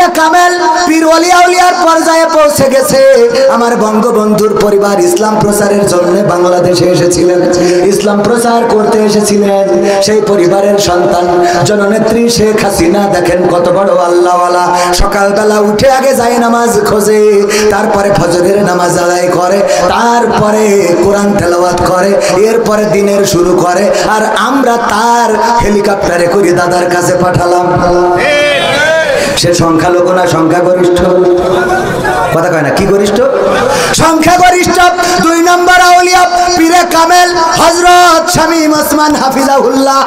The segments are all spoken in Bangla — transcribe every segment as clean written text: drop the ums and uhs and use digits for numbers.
পীরে কামেল পীর ওলি আউলিয়ার পর্যায়ে পৌঁছে গেছে। আমার বঙ্গবন্ধুর পরিবার ইসলাম প্রচারের জন্য বাংলাদেশে এসেছিলেন, ইসলাম প্রচার করতে এসেছিলেন। সেই পরিবারের সন্তান জননেত্রী শেখ হাসিনা দেখেন কত বড় আল্লাহওয়ালা। সকালবেলা উঠে আগে যায় নামাজ খোঁজে, তারপরে ফজরের নামাজ আদায় করে, তারপরে কোরআন তেলাওয়াত করে, এরপরে দিনের শুরু করে। আর আমরা তার হেলিকপ্টারে করে দাদার কাছে পাঠালাম। সে সংখ্যালঘু না সংখ্যাগরিষ্ঠ? কথা কয় না, কি গরিষ্ঠ? সংখ্যাগরিষ্ঠ। 2 নম্বর আউলিয়া পীরে কামেল হযরত শামীম ওসমান হাফিজাহুল্লাহ।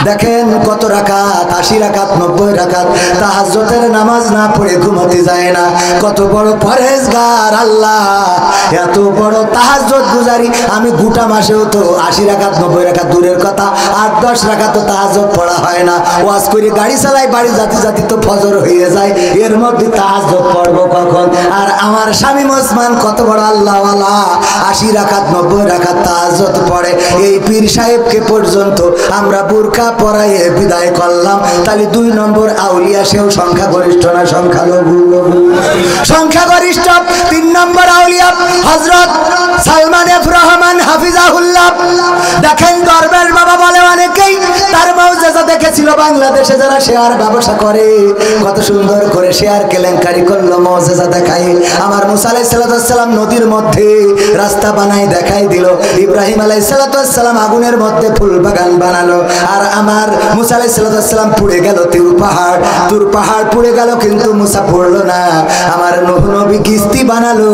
দেখেন কত রাকাত, 80 রাকাত 90 রাকাত তাহাজ্জুদের নামাজ না পড়ে ঘুমাতে যায় না। কত বড় পরহেজগার আল্লাহ, এত বড় তাহাজ্জুদ গুজারি। আমি গোটা মাসেও তো 80 রাকাত 90 রাকাত দূরের কথা, 8-10 রাকাত তাহাজ্জুদ পড়া হয় না। ওয়াজ করে গাড়ি চালাই, বাড়ি জাতি জাতি তো ফজর হয়ে যায়, এর মধ্যে তাহাজ্জুদ পড়বো কখন? আর আমার শামীম ওসমান কত বড় আল্লাহওয়ালা, 80 রাকাত 90 রাকাত তাহাজ্জুদ পড়ে। এই পীর সাহেবকে পর্যন্ত আমরা বুরকা পরাইয়ে বিদায় করলাম। তাহলে 2 নম্বর আউলিয়া সেও সংখ্যাগরিষ্ঠ না সংখ্যালঘু? সংখ্যাগরিষ্ঠ। 3 নম্বর আউলিয়া হযরত সালমান এফ রহমান হাফিজাহুল্লাহ। দেখেন দরবেশ বাবা বলে অনেকেই তার মুজিজা দেখেছিল। বাংলাদেশে যারা শেয়ার ব্যবসা করে কত সুন্দর করে শেয়ার কেলেঙ্কারি করলো, মুজিজা দেখায়। আমার মুসা আলাইহিস সালাম নদীর মধ্যে রাস্তা বানাই দেখাই দিল, ইব্রাহিম আলাইহিস সালাম আগুনের মধ্যে ফুল বাগান বানালো। আর আমার মুসা আলাইহিস সালাম পুড়ে গেল তুর পাহাড় পুড়ে গেল, কিন্তু মুসা পড়লো না। আমার নূহ নবী কিস্তি বানালো,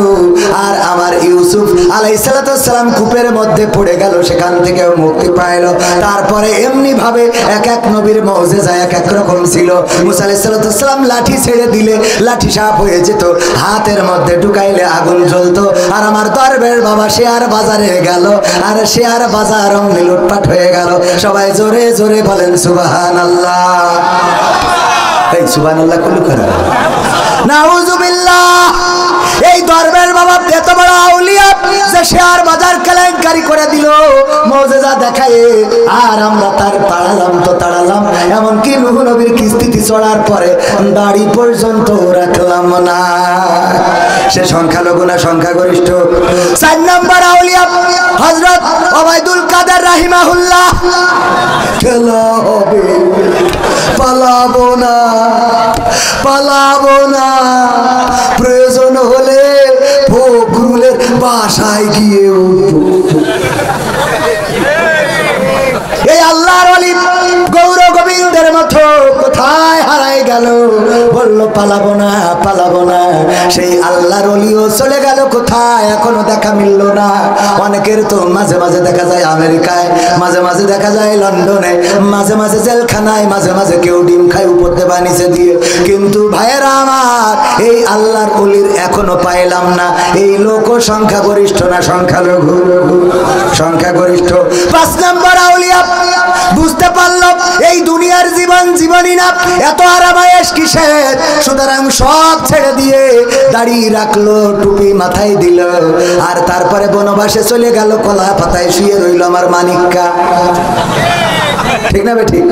আর আমার ইউসুফ আলাইহিস সালাম কূপের মধ্যে পড়ে গেল, সেখান থেকে মুক্তি পাইল। তারপরে এমনি ভাবে এক এক নবীর মুজিজা এক এক রকম ছিল। মুসা আলাইহিস সালাম লাঠি ছেড়ে দিলে লাঠি সাপ হয়ে যেত, হাতের মধ্যে ঢুকাইলে আগুন জ্বলতো। আর আমার দরবেশ বাবা শেয়ার বাজারে গেল, আর শেয়ার বাজার অমনি লুটপাট হয়ে গেল। সবাই জোরে জোরে বলেন সুবহানাল্লাহ। এই সুবহানাল্লাহ কুলু করে নাউজুবিল্লাহ। এই দরবেশ বাবা এত বড় আউলিয়া যে শেয়ার বাজার কেলেঙ্কারি করে দিল, মুজিজা দেখায়। আর আমরা তার তাড়ালাম, এমনকি নূহ নবীর কিস্তিতে চড়ার পরে দাড়ি পর্যন্ত রাখলাম না। সে সংখ্যালঘু না সংখ্যাগরিষ্ঠ? 4 নম্বর আউলিয়া হযরত ওবায়দুল কাদের রাহিমাহুল্লাহ। খেলা হবে, পালাবো না, প্রয়োজন হলে ফখরুলের বাসায় গিয়ে এই আল্লাহর ওলি গৌর গোবিন্দের মতো কোথায় হারাই গেল? বললো পালাবো না। সেই আল্লাহর ওলিও চলে গেল কোথায়? এখনো দেখা মিলল না। অনেকের তো মাঝে মাঝে দেখা যায় আমেরিকায়, মাঝে মাঝে দেখা যায় লন্ডনে, মাঝে মাঝে জেলখানায়, মাঝে মাঝে কেউ ডিম খায় উপর দিয়ে বানিয়ে দিয়ে। কিন্তু ভাইয়েরা আমার, এই আল্লাহর ওলির এখনো পাইলাম না। এই লোক সংখ্যাগরিষ্ঠ না সংখ্যালঘু? সংখ্যাগরিষ্ঠ। 5 নম্বর আউলিয়া বুঝতে পারলো এই দুনিয়ার জীবনই না, এত আরামায়েশ কিসের? সুতরাং সব ছেড়ে দিয়ে দাড়ি রাখলো, টুপি মাথায় দিল, আর তারপরে বনবাসে চলে গেল। কলা পাতায় শুয়ে রইল আমার মানিক্কা। ঠিক না বেঠিক?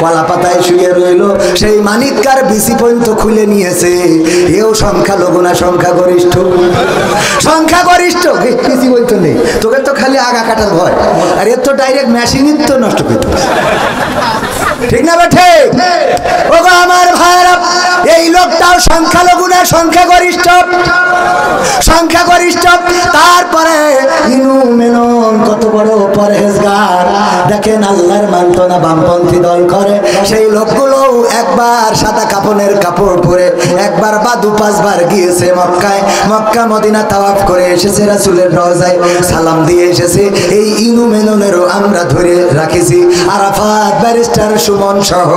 কলা পাতায় শুয়ে রইল, সেই মানিক্কার বিসি পর্যন্ত খুলে নিয়েছে। এও সংখ্যালঘু না সংখ্যাগরিষ্ঠ? সংখ্যাগরিষ্ঠ। বিসি পর্যন্ত নেই, তোকে তো খালি আগা কাটার ভয়, আর এর তো ডাইরেক্ট মেশিনই তো নষ্ট করতে। ঠিক না বেঠে? ওগো আমার ভাইরা, এই লোকটাও সংখ্যালঘু না সংখ্যাগরিষ্ঠ? সংখ্যাগরিষ্ঠ। তারপরে ইনু মেনন কত বড় পরহেজগার। দেখেন আল্লাহর মানত না, বামপন্থী দল করে। সেই লোকগুলো একবার সাদা কাপনের কাপড় পরে একবার বা 2-5 বার গিয়েছে মক্কায়, মক্কা মদিনা তাওয়াফ করে এসেছে, রাসূলের রওজায় সালাম দিয়ে এসেছে। এই ইনু মেননেরও আমরা ধরে রাখেছি। আরাফাত ব্যারিস্টার সুমন সহ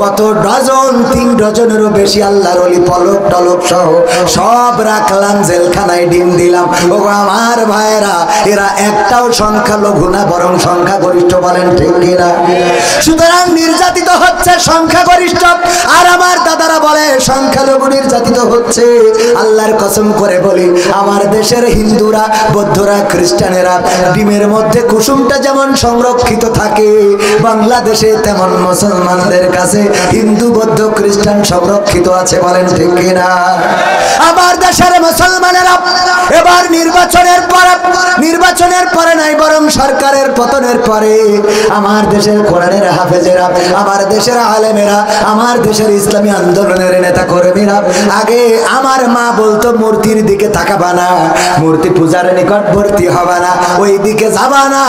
কত ডজন, 3 ডজনেরও বেশি আল্লাহর ওলি পলক টলক সহ সব রাখলাম জেলখানায়, ডিম দিলাম। ও আমার ভাইরা, এরা একটাও সংখ্যালঘু না, বরং সংখ্যাগরিষ্ঠ। বলেন ঠিক কিনা? সুতরাং নির্যাতিত হচ্ছে সংখ্যাগরিষ্ঠ। আর আমার দাদারা বলেন সংখ্যালঘু নির্যাতিত হচ্ছে। আল্লাহর কসম করে বলি, আমার দেশের হিন্দুরা, বৌদ্ধরা, খ্রিস্টানেরা ডিমের মধ্যে কুসুমটা যেমন সংরক্ষিত থাকে, বাংলাদেশে তেমন মুসলমানদের কাছে হিন্দু, বৌদ্ধ, খ্রিস্টান সংরক্ষিত আছে। বলেন ঠিক কিনা? আমার দেশের মুসলমানেরা এবার নির্বাচনের পরে নাই, বরং সরকারের পতনের পরে আমার দেশের কোরআনের হাফেজেরা, আমার দেশের আলেমেরা, আমার দেশের ইসলামী আন্দোলনের নেতা কর্মীরা, আগে আমার মা বলতো মূর্তির দিকে তাকাবা না, মূর্তি পূজার নিকটবর্তী হবা না, ওই দিকে যাবা না।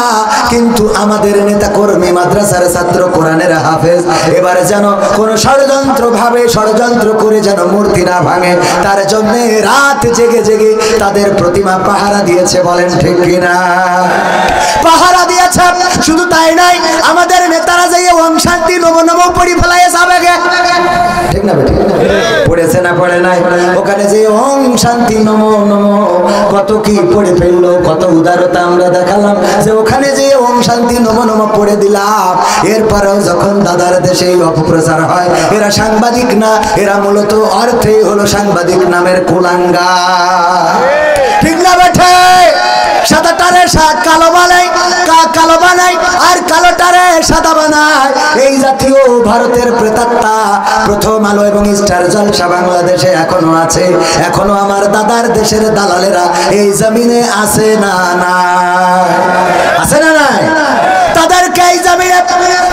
কিন্তু আমাদের নেতা কর্মী, মাদ্রাসার ছাত্র, কোরআনের হাফেজ এবার যেন কোন ষড়যন্ত্র করে যেন মূর্তি না ভাঙে, তার জন্য রাত জেগে জেগে তাদের প্রতিমা পাহারা দিয়েছে। বলেন ঠিক কিনা? পাহারা দিয়েছে। শুধু তাই নাই, আমাদের নেতারা যে ওম শান্তি নমো নমো পড়ি ফেলায় যাবে, ঠিক না? ঠিক পড়েছে না পড়ে নাই? ওখানে যে ওম শান্তি নমো নমো কত কি পড়ে ফেললো, কত উদারতা আমরা দেখালাম, যে ওখানে যে ওম শান্তি নমো নমো পড়ে দিলাম। এরপরেও যখন দাদার দেশে অপপ্রচার হয়, এরা সাংবাদিক না, এরা মূলত অর্থে হলো সাংবাদিক নামের কুলাঙ্গা। ঠিক না বেঠে? সাদাটারে কালো বানায় আর কালোটারে সাদা বানায়। এই জাতীয় ভারতের প্রেতাত্মা প্রথম আলো এবং স্টার জলসা বাংলাদেশে এখনো আছে। এখনো আমার দাদার দেশের দালালেরা এই জমিনে আছে না? আছে না নাই? তাদেরকে এই জমিনে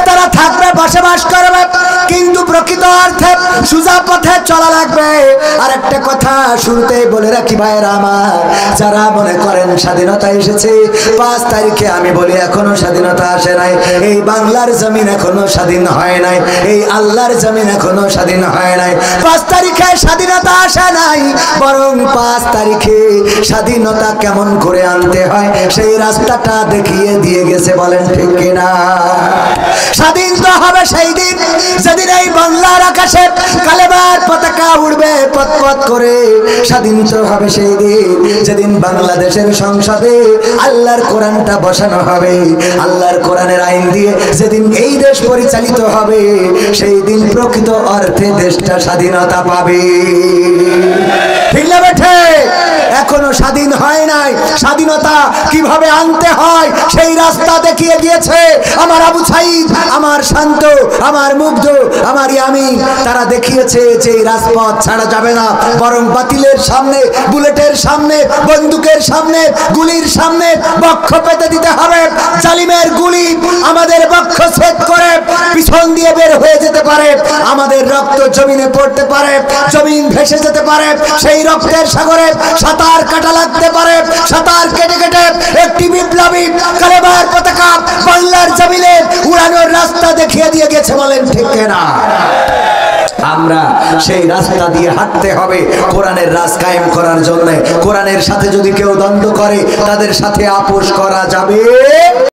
তারা থাকবে, বসবাস করবে, কিন্তু প্রকৃত অর্থে সোজা পথে চলা লাগবে। আর একটা কথা শুরুতেই বলে রাখি ভাইয়েরা আমার, যারা মনে করেন স্বাধীনতা এসেছে 5 তারিখে, আমি বলি এখনো স্বাধীনতা আসে নাই। এই বাংলার জমিন এখনো স্বাধীন হয় নাই, এই আল্লাহর জমিন এখনো স্বাধীন হয় নাই। 5 তারিখে স্বাধীনতা আসে নাই, বরং 5 তারিখে স্বাধীনতা কেমন করে আনতে হয় সেই রাস্তাটা দেখিয়ে দিয়ে গেছে। বলেন ঠিক কিনা? স্বাধীন তো হবে সেই দিন যেদিন এই বাংলার আকাশে কালেমার পতাকা উড়বে পথ করে। স্বাধীন তো হবে সেই দিন যেদিন বাংলাদেশের সংসদে আল্লাহর কোরআনটা বসানো হবে, আল্লাহর কোরআনের আইন দিয়ে যেদিন এই দেশ পরিচালিত হবে, সেই দিন প্রকৃত অর্থে দেশটা স্বাধীনতা পাবে। ঠিক না বেঠে? এখনো স্বাধীন হয় নাই। স্বাধীনতা কিভাবে আনতে হয় সেই রাস্তা দেখিয়ে দিয়েছে আমার আবু সাইদ, আমার শান্ত, আমার মুগ্ধ, আমার ইয়ামিন। তারা দেখিয়েছে যে এই রাজপথ ছাড়া যাবে না, বরং বাতিলের সামনে, বুলেটের সামনে, বন্দুকের সামনে, গুলির সামনে বক্ষ পেতে দিতে হবে। জালিমের গুলি আমাদের বক্ষ ছেদ করে পিছন দিয়ে বের হয়ে যেতে পারে, আমাদের রক্ত জমিনে পড়তে পারে, জমিন ভেসে যেতে পারে, সেই রক্তের সাগরে সাঁতার কাটা লাগতে পারে। সাঁতার কেটে কেটে একটি বিপ্লবী কালেমার পতাকা বাংলার জমিনে উড়ানোর রাস্তা দেখিয়ে দিয়ে গেছে। বলেন ঠিক না? আমরা সেই রাস্তা দিয়ে হাঁটতে হবে কোরআনের রাজ কায়েম করার জন্য। কোরআনের সাথে যদি কেউ দ্বন্দ্ব করে, তাদের সাথে আপোষ করা যাবে